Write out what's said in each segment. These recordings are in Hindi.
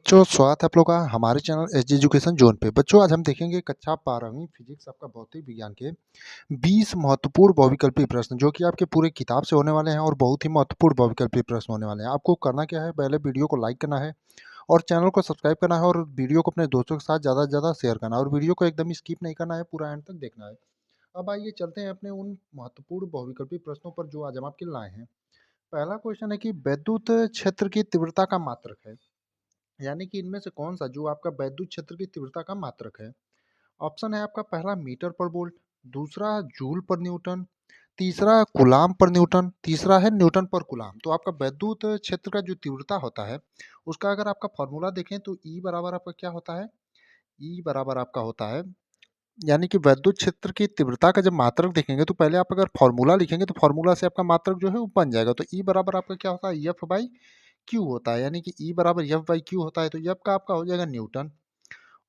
बच्चों, स्वागत है आप लोग का हमारे चैनल एसजी एजुकेशन जोन पे। बच्चों, आज हम देखेंगे कक्षा 12वीं फिजिक्स आपका भौतिक विज्ञान के 20 महत्वपूर्ण बहुविकल्पीय प्रश्न, जो कि आपके पूरे किताब से होने वाले हैं और बहुत ही महत्वपूर्ण बहुविकल्पीय प्रश्न होने वाले हैं। आपको करना क्या है, पहले वीडियो को लाइक करना है और चैनल को सब्सक्राइब करना है और वीडियो को अपने दोस्तों के साथ ज़्यादा से ज़्यादा शेयर करना है और वीडियो को एकदम स्किप नहीं करना है, पूरा एंड तक देखना है। अब आइए चलते हैं अपने उन महत्वपूर्ण बहुविकल्पीय प्रश्नों पर जो आज हम आपके लाए हैं। पहला क्वेश्चन है कि विद्युत क्षेत्र की तीव्रता का मात्रक है, यानी कि इनमें से कौन सा जो आपका वैद्युत क्षेत्र की तीव्रता का मात्रक है। ऑप्शन है आपका पहला मीटर पर वोल्ट, दूसरा जूल पर न्यूटन, तीसरा कूलाम पर न्यूटन, तीसरा है न्यूटन पर कूलाम। तो आपका वैद्युत क्षेत्र का जो तीव्रता होता है उसका अगर आपका फॉर्मूला देखें तो ई बराबर आपका क्या होता है, ई बराबर आपका होता है, यानी कि वैद्युत क्षेत्र की तीव्रता का जब मात्रक देखेंगे तो पहले आप अगर फॉर्मूला लिखेंगे तो फॉर्मूला से आपका मात्रक जो है वो बन जाएगा। तो ई बराबर आपका क्या होता है, एफ बाई क्यू होता है, यानी कि ई बराबर एफ बाई क्यू होता है। तो एफ का आपका हो जाएगा न्यूटन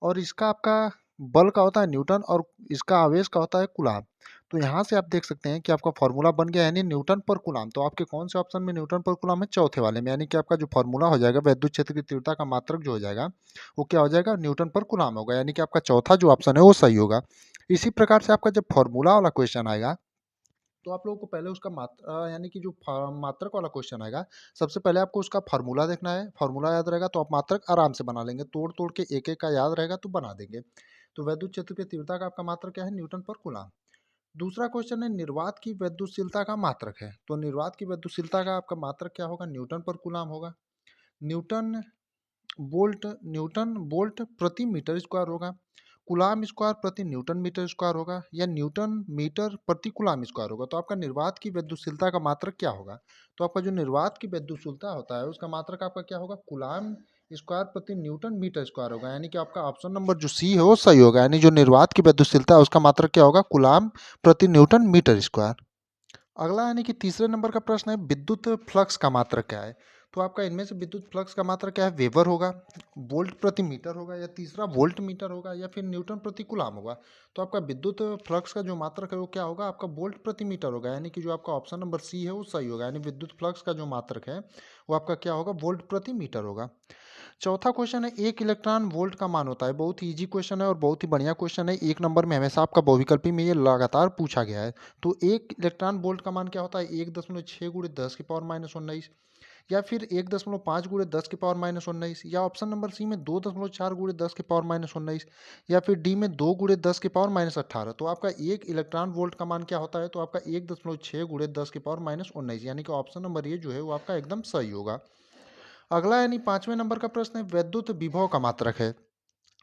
और इसका आपका बल का होता है न्यूटन और इसका आवेश का होता है कूलाम। तो यहाँ से आप देख सकते हैं कि आपका फॉर्मूला बन गया, यानी न्यूटन पर कूलाम। तो आपके कौन से ऑप्शन में न्यूटन पर कूलाम है, चौथे वाले में, यानी कि आपका जो फॉर्मूला हो जाएगा वैद्युत क्षेत्र की तीव्रता का मात्रक जो हो जाएगा वो क्या हो जाएगा, न्यूटन पर कूलाम होगा, यानी कि आपका चौथा जो ऑप्शन है वो सही होगा। इसी प्रकार से आपका जब फॉर्मूला वाला क्वेश्चन आएगा तो आप लोगों को पहले उसका यानी कि जो मात्रक वाला क्वेश्चन आएगा, सबसे पहले आपको उसका फार्मूला देखना है। फार्मूला याद रहेगा तो आप मात्रक आराम से बना लेंगे, तोड़ तोड़ के एक एक का याद रहेगा तो बना देंगे। तो वैद्युत क्षेत्र की तीव्रता का आपका मात्रक क्या है, न्यूटन पर कूलाम। दूसरा क्वेश्चन है निर्वात की विद्युतशीलता का मात्रक है। तो निर्वात की विद्युतशीलता का आपका मात्रक क्या होगा, न्यूटन पर कूलाम होगा। न्यूटन न्यूटन वोल्ट प्रति मीटर स्क्वायर होगा, कूलाम स्क्वायर प्रति न्यूटन मीटर स्क्वायर होगा, या न्यूटन मीटर प्रति कूलाम स्क्वायर होगा। तो आपका निर्वात की विद्युतशीलता का मात्रक क्या होगा, तो आपका जो निर्वात की विद्युतशीलता होता है उसका मात्रक आपका क्या होगा, कूलाम स्क्वायर प्रति न्यूटन मीटर स्क्वायर होगा, यानी कि आपका ऑप्शन नंबर जो सी है वो सही होगा, यानी जो निर्वात की विद्युतशीलता है उसका मात्रक क्या होगा, कूलाम प्रति न्यूटन मीटर स्क्वायर। अगला यानी कि तीसरे नंबर का प्रश्न है विद्युत फ्लक्स का मात्रक क्या है। तो आपका इनमें से विद्युत फ्लक्स का मात्रक क्या है, वेबर होगा, वोल्ट प्रति मीटर होगा, या तीसरा वोल्ट मीटर होगा, या फिर न्यूटन प्रति कूलाम होगा। तो आपका विद्युत फ्लक्स का जो मात्रक है वो क्या होगा, आपका वोल्ट प्रति मीटर होगा, यानी कि जो आपका ऑप्शन नंबर सी है वो सही होगा, यानी विद्युत फ्लक्स का जो मात्रक है वो आपका क्या होगा, वोल्ट प्रति मीटर होगा। चौथा क्वेश्चन है एक इलेक्ट्रॉन वोल्ट का मान होता है। बहुत ही इजी क्वेश्चन है और बहुत ही बढ़िया क्वेश्चन है, एक नंबर में हमेशा आपका बहुविकल्पी में ये लगातार पूछा गया है। तो एक इलेक्ट्रॉन वोल्ट का मान क्या होता है, 1.6 गुणे 10 की पावर माइनस 19, या फिर 1.5 गुणे 10 की पावर माइनस 19, या ऑप्शन नंबर सी में 2.4 गुणे 10 की पावर माइनस 19, या फिर डी में 2 गुणे 10 की पावर माइनस 18। तो आपका एक इलेक्ट्रॉन वोल्ट का मान क्या होता है, तो आपका 1.6 गुणे 10 की पावर माइनस 19, यानी कि ऑप्शन नंबर ये जो है वो आपका एकदम सही होगा। अगला यानी पांचवें नंबर का प्रश्न है विद्युत विभव का मात्रक है।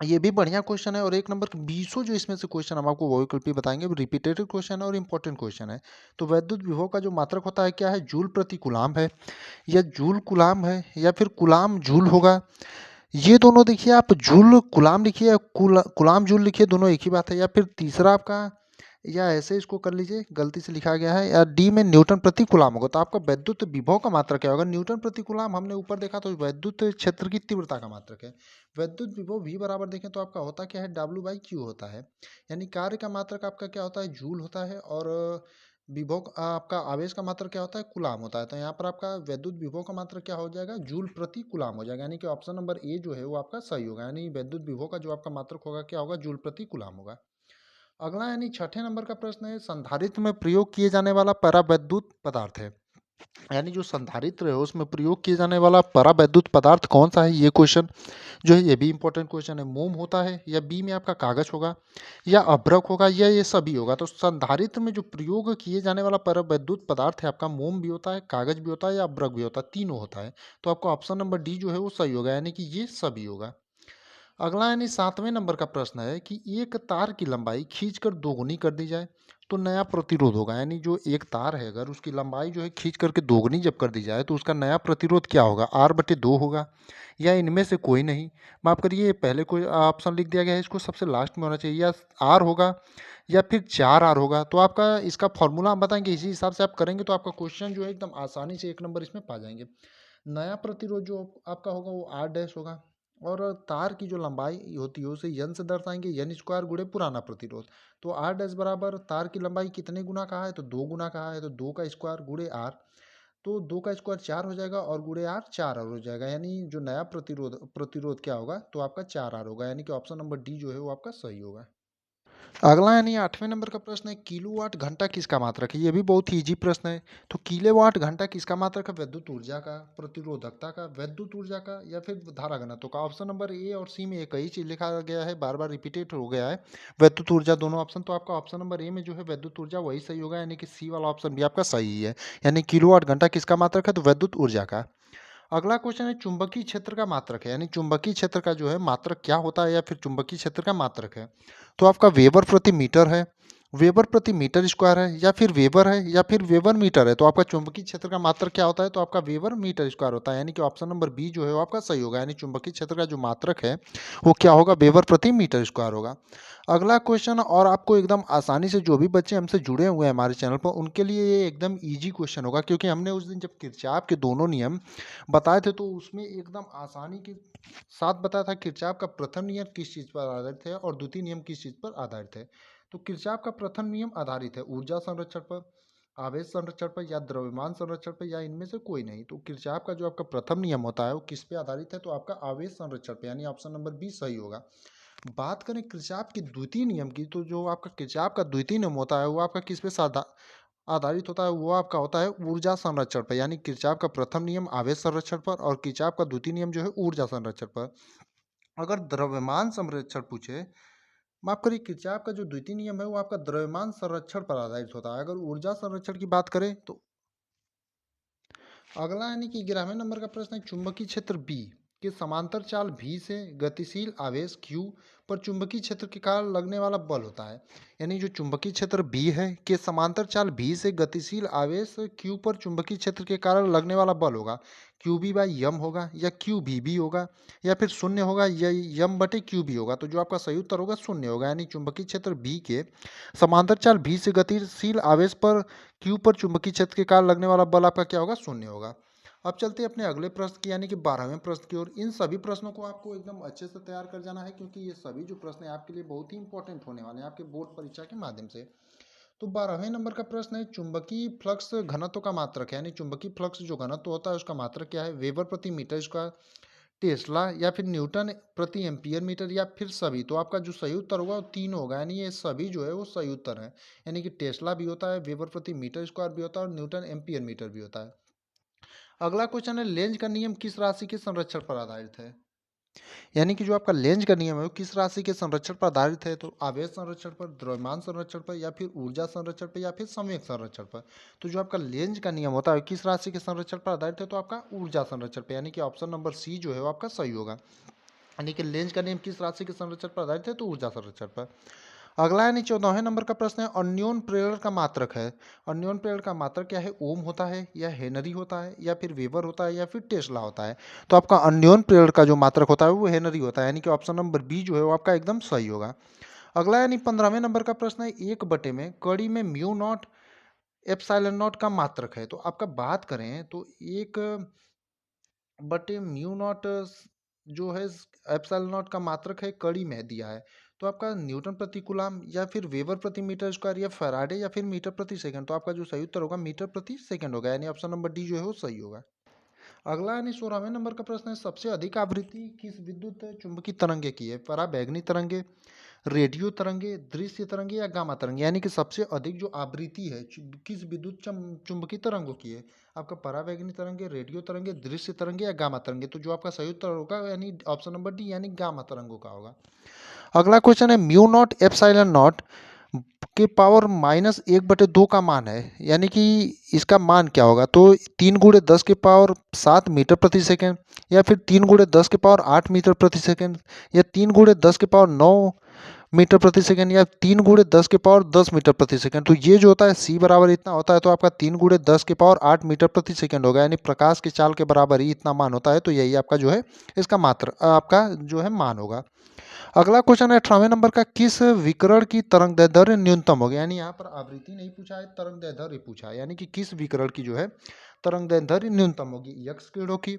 ये भी बढ़िया क्वेश्चन है और एक नंबर के 20 जो इसमें से क्वेश्चन हम आपको बहुविकल्पी बताएंगे, रिपीटेटिव क्वेश्चन है और इंपॉर्टेंट क्वेश्चन है। तो विद्युत विभव का जो मात्रक होता है क्या है, जूल प्रति कूलाम है, या जूल कूलाम है, या फिर कूलाम जूल होगा। ये दोनों देखिए, आप जूल कूलाम लिखिए या कूलाम जूल लिखिए, दोनों एक ही बात है। या फिर तीसरा आपका, या ऐसे इसको कर लीजिए, गलती से लिखा गया है, या डी में न्यूटन प्रति कूलाम होगा। तो आपका वैद्युत विभव का मात्रक क्या होगा, न्यूटन प्रति कूलाम हमने ऊपर देखा तो वैद्युत क्षेत्र की तीव्रता का मात्रक है। वैद्युत विभव भी बराबर देखें तो आपका होता क्या है, डब्ल्यू बाई क्यू होता है, यानी कार्य का मात्रक आपका क्या होता है, जूल होता है, और विभव आपका आवेश का मात्रक क्या होता है, कूलाम होता है। तो यहाँ पर आपका वैद्युत विभव का मात्रक क्या हो जाएगा, जूल प्रति कूलाम हो जाएगा, यानी कि ऑप्शन नंबर ए जो है वो आपका सही होगा, यानी वैद्युत विभव का जो आपका मात्रक होगा क्या होगा, जूल प्रति कूलाम होगा। अगला यानी छठे नंबर का प्रश्न है संधारित्र में प्रयोग किए जाने वाला परावैद्युत पदार्थ है, यानी जो संधारित्र है उसमें प्रयोग किए जाने वाला परावैद्युत पदार्थ कौन सा है। ये क्वेश्चन जो है ये भी इंपॉर्टेंट क्वेश्चन है। मोम होता है, या बी में आपका कागज होगा, या अभ्रक होगा, या ये सभी होगा। तो संधारित्र में जो प्रयोग किए जाने वाला परावैद्युत पदार्थ है आपका मोम भी होता है, कागज भी होता है, या अभ्रक भी होता है, तीनों होता है। तो आपका ऑप्शन नंबर डी जो है वो सही होगा, यानी कि ये सभी होगा। अगला यानी सातवें नंबर का प्रश्न है कि एक तार की लंबाई खींचकर दोगुनी कर दी जाए तो नया प्रतिरोध होगा, यानी जो एक तार है अगर उसकी लंबाई जो है खींच करके दोगुनी जब कर दी जाए तो उसका नया प्रतिरोध क्या होगा, आर बटे दो होगा, या इनमें से कोई नहीं। माफ करिए, पहले कोई ऑप्शन लिख दिया गया है, इसको सबसे लास्ट में होना चाहिए, या आर होगा या फिर चार आर होगा। तो आपका इसका फॉर्मूला हम बताएंगे, इसी हिसाब से आप करेंगे तो आपका क्वेश्चन जो है एकदम आसानी से एक नंबर इसमें पा जाएंगे। नया प्रतिरोध जो आपका होगा वो आर डैश होगा, और तार की जो लंबाई होती है उसे यन से दर्शाएंगे, यन स्क्वायर गुणे पुराना प्रतिरोध। तो आर डैश बराबर तार की लंबाई कितने गुना कहा है, तो दो गुना कहा है, तो दो का स्क्वायर गुणे आर। तो 2 का स्क्वायर 4 हो जाएगा और गुणे आर 4 आर हो जाएगा, यानी जो नया प्रतिरोध प्रतिरोध क्या होगा, तो आपका 4 आर होगा, यानी कि ऑप्शन नंबर डी जो है वो आपका सही होगा। अगला यानी 8वें नंबर का प्रश्न है, किलोवाट घंटा किसका मात्रक है। ये भी बहुत ही इजी प्रश्न है। तो किलोवाट घंटा किसका मात्रक है, विद्युत ऊर्जा का, प्रतिरोधकता का, विद्युत ऊर्जा का, या फिर धारा घनत्व का। ऑप्शन नंबर ए और सी में एक ही चीज लिखा गया है, बार बार रिपीटेड हो गया है, विद्युत ऊर्जा दोनों ऑप्शन। तो आपका ऑप्शन नंबर ए में जो है विद्युत ऊर्जा वही सही होगा, यानी कि सी वाला ऑप्शन भी आपका सही है। यानी किलोवाट घंटा किसका मात्रक है, तो विद्युत ऊर्जा का। अगला क्वेश्चन है, चुंबकीय क्षेत्र का मात्रक है, यानी चुंबकीय क्षेत्र का जो है मात्रक क्या होता है, या फिर चुंबकीय क्षेत्र का मात्रक है। तो आपका वेबर प्रति मीटर है, वेबर प्रति मीटर स्क्वायर है, या फिर वेबर है, या फिर वेबर मीटर है। तो आपका चुंबकीय क्षेत्र का मात्रक क्या होता है, तो आपका वेबर मीटर स्क्वायर होता है, यानी कि ऑप्शन नंबर बी जो है वो आपका सही होगा। यानी चुंबकीय क्षेत्र का जो मात्रक है वो क्या होगा, वेबर प्रति मीटर स्क्वायर होगा। अगला क्वेश्चन, और आपको एकदम आसानी से, जो भी बच्चे हमसे जुड़े हुए हैं हमारे चैनल पर, उनके लिए ये एकदम इजी क्वेश्चन होगा, क्योंकि हमने उस दिन जब किरचॉफ के दोनों नियम बताए थे तो उसमें एकदम आसानी के साथ बताया था किरचॉफ का प्रथम नियम किस चीज़ पर आधारित है और द्वितीय नियम किस चीज़ पर आधारित है। तो किरचॉफ का प्रथम नियम आधारित है ऊर्जा संरक्षण पर, आवेश संरक्षण पर, या द्रव्यमान संरक्षण पर, या इनमें से कोई नहीं। तो किरचॉफ का जो आपका प्रथम नियम होता है वो किस पे आधारित है, तो आपका आवेश संरक्षण पे, यानी ऑप्शन नंबर बी सही होगा। बात करें किरचॉफ के द्वितीय नियम की, तो जो आपका किरचॉफ का द्वितीय नियम होता है वो आपका किस पे आधारित होता है, वो आपका होता है ऊर्जा संरक्षण पर। यानी किरचॉफ का प्रथम नियम आवेश संरक्षण पर और किरचॉफ का द्वितीय नियम जो है ऊर्जा संरक्षण पर। अगर द्रव्यमान संरक्षण पूछे, माफ करिए, किरचॉफ का जो द्वितीय नियम है वो आपका द्रव्यमान संरक्षण पर आधारित होता है। अगर ऊर्जा संरक्षण की बात करें तो अगला यानी कि 11वें नंबर का प्रश्न है, चुंबकीय क्षेत्र बी के समांतर चाल भी से गतिशील आवेश Q पर चुंबकीय क्षेत्र के कारण लगने वाला बल होता है। यानी जो चुंबकीय क्षेत्र बी है के समांतर चाल भी से गतिशील आवेश Q पर चुंबकीय क्षेत्र के कारण लगने वाला बल होगा, क्यू बी बाई यम होगा, या क्यू भी होगा, या फिर शून्य होगा, या यम बटे क्यू भी होगा। तो जो आपका सही उत्तर होगा शून्य होगा। यानी चुंबकीय क्षेत्र बी के समांतर चाल भी से गतिशील आवेश पर क्यू पर चुंबकीय क्षेत्र के कारण लगने वाला बल आपका क्या होगा, शून्य होगा। अब चलते हैं अपने अगले प्रश्न की, यानी कि 12वें प्रश्न की ओर। इन सभी प्रश्नों को आपको एकदम अच्छे से तैयार कर जाना है, क्योंकि ये सभी जो प्रश्न है आपके लिए बहुत ही इंपॉर्टेंट होने वाले हैं आपके बोर्ड परीक्षा के माध्यम से। तो 12वें नंबर का प्रश्न है, चुंबकीय फ्लक्स घनत्व का मात्रक है, यानी चुंबकीय फ्लक्स जो घनत्व होता है उसका मात्रक क्या है, वेबर प्रति मीटर स्क्वायर, टेस्ला, या फिर न्यूटन प्रति एम्पियर मीटर, या फिर सभी। तो आपका जो सही उत्तर होगा वो तीनों होगा, यानी ये सभी जो है वो सही उत्तर है। यानी कि टेस्ला भी होता है, वेबर प्रति मीटर स्क्वायर भी होता है, और न्यूटन एम्पियर मीटर भी होता है। अगला क्वेश्चन है, लेंज का नियम किस राशि के संरक्षण पर आधारित है। यानी कि जो आपका लेंज का नियम है वो किस राशि के संरक्षण पर आधारित है, तो आवेश संरक्षण पर, द्रव्यमान संरक्षण पर, या फिर ऊर्जा संरक्षण पर, या फिर संवेग संरक्षण पर। तो जो आपका लेंज का नियम होता है किस राशि के संरक्षण पर आधारित है, तो आपका ऊर्जा संरक्षण पर, यानी कि ऑप्शन नंबर सी जो है वो आपका सही होगा। यानी कि लेंज का नियम किस राशि के संरक्षण पर आधारित है, तो ऊर्जा संरक्षण पर। अगला यानी 14वें नंबर का प्रश्न है, अन्योन प्रेरण का मात्रक है। अन्योन प्रेरण का मात्रक क्या है, ओम होता है, या हेनरी होता है, या फिर वेबर होता है, या फिर टेस्ला होता है। तो आपका अन्योन प्रेरण का जो मात्रक होता है वो हेनरी होता है, यानी कि ऑप्शन नंबर बी जो है वो आपका एकदम सही होगा। अगला यानी 15वें नंबर का प्रश्न है, एक बटे में कड़ी में म्यू नॉट एप्सिलॉन नॉट का मात्रक है। तो आपका बात करें तो एक बटे म्यू नॉट जो है एप्सिलॉन नॉट का मात्रक है, कड़ी में दिया है। तो आपका न्यूटन प्रति कूलम, या फिर वेबर प्रति मीटर स्क्वायर, या फैराडे, या फिर मीटर प्रति सेकंड। तो आपका जो सही उत्तर होगा मीटर प्रति सेकंड होगा, यानी ऑप्शन नंबर डी जो है वो सही होगा। अगला यानी 16वें नंबर का प्रश्न है, सबसे अधिक आवृत्ति किस विद्युत चुंबकीय तरंगे की है, पराबैंगनी तरंगे, रेडियो तरंगे, दृश्य तरंगे, या गामा तरंगे। यानी कि सबसे अधिक जो आवृत्ति है किस विद्युत चुंबकीय तरंगों की है, आपका पराबैंगनी तरंगे, रेडियो तरंगे, दृश्य तरंगे, या गामा तरंगे। तो जो आपका सही उत्तर होगा यानी ऑप्शन नंबर डी, यानी गामा तरंगों का होगा। अगला क्वेश्चन है, म्यू नॉट एप्सिलॉन नॉट के पावर -1/2 का मान है, यानी कि इसका मान क्या होगा, तो 3 × 10⁻7 मीटर प्रति सेकंड, या फिर 3 × 10⁻8 मीटर प्रति सेकंड, या 3 × 10⁻9 मीटर प्रति सेकंड, या 3 × 10⁻10 मीटर प्रति सेकंड। तो ये जो होता है सी बराबर इतना होता है, तो आपका 3 × 10⁻8 मीटर प्रति सेकंड होगा, यानी प्रकाश की चाल के बराबर ही इतना मान होता है। तो यही आपका जो है इसका मात्र आपका जो है मान होगा। अगला क्वेश्चन है 18वें नंबर का, किस विकिरण की तरंग दैर्ध्य न्यूनतम होगी। यानी यहाँ पर आवृत्ति नहीं पूछा है, तरंग दैर्ध्य पूछा है, यानी कि किस विकिरण की जो है तरंग दैर्ध्य न्यूनतम होगी, यक्स किरणों की,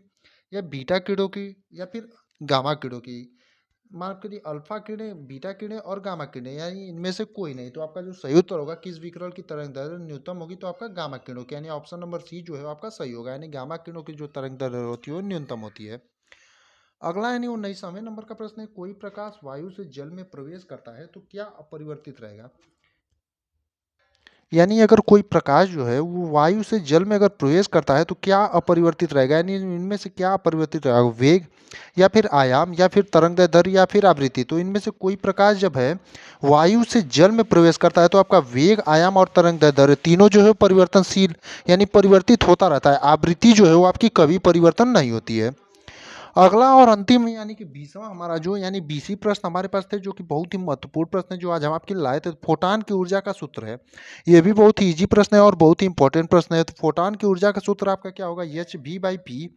या बीटा किरणों की, या फिर गामा किरणों की। माफ करिए अल्फा किरणें, बीटा किरणें और गामा किरणें, यानी इनमें से कोई नहीं। तो आपका जो सही उत्तर होगा किस विकिरण की तरंग दैर्ध्य न्यूनतम होगी, तो आपका गामा किरणों की, यानी ऑप्शन नंबर सी जो है वो आपका सही होगा, यानी गामा किरणों की जो तरंग दैर्ध्य होती है वो न्यूनतम होती है। अगला यानी 19वें नंबर का प्रश्न है, कोई प्रकाश वायु से जल में प्रवेश करता है तो क्या अपरिवर्तित रहेगा। यानी अगर कोई प्रकाश जो है वो वायु से जल में अगर प्रवेश करता है तो क्या अपरिवर्तित रहेगा, यानी इनमें से क्या अपरिवर्तित रहेगा, वेग या फिर आयाम या फिर तरंगदैर्ध्य या फिर आवृत्ति। तो इनमें से कोई प्रकाश जब है वायु से जल में प्रवेश करता है तो आपका वेग, आयाम और तरंगदैर्ध्य तीनों जो है परिवर्तनशील यानी परिवर्तित होता रहता है। आवृत्ति जो है वो आपकी कभी परिवर्तन नहीं होती है। अगला और अंतिम यानी कि 20वां हमारा जो यानी 20 प्रश्न हमारे पास थे, जो कि बहुत ही महत्वपूर्ण प्रश्न है, जो आज हम आपके लिए लाए थे। फोटान की ऊर्जा का सूत्र है, ये भी बहुत ही इजी प्रश्न है और बहुत ही इंपॉर्टेंट प्रश्न है। तो फोटान की ऊर्जा का सूत्र आपका क्या होगा, एच वी बाई पी,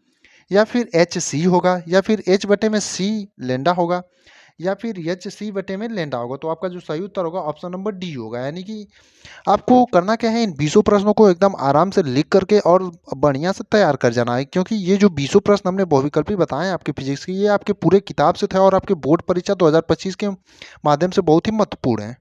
या फिर एच सी होगा, या फिर एच बटे में सी लेंडा होगा, या फिर एच सी बटे में लेंडा होगा। तो आपका जो सही उत्तर होगा ऑप्शन नंबर डी होगा। यानी कि आपको करना क्या है, इन 20 प्रश्नों को एकदम आराम से लिख करके और बढ़िया से तैयार कर जाना है, क्योंकि ये जो 20 प्रश्न हमने बहुविकल्पी बताए हैं आपके फिजिक्स की, ये आपके पूरे किताब से थे और आपके बोर्ड परीक्षा 2025 के माध्यम से बहुत ही महत्वपूर्ण है।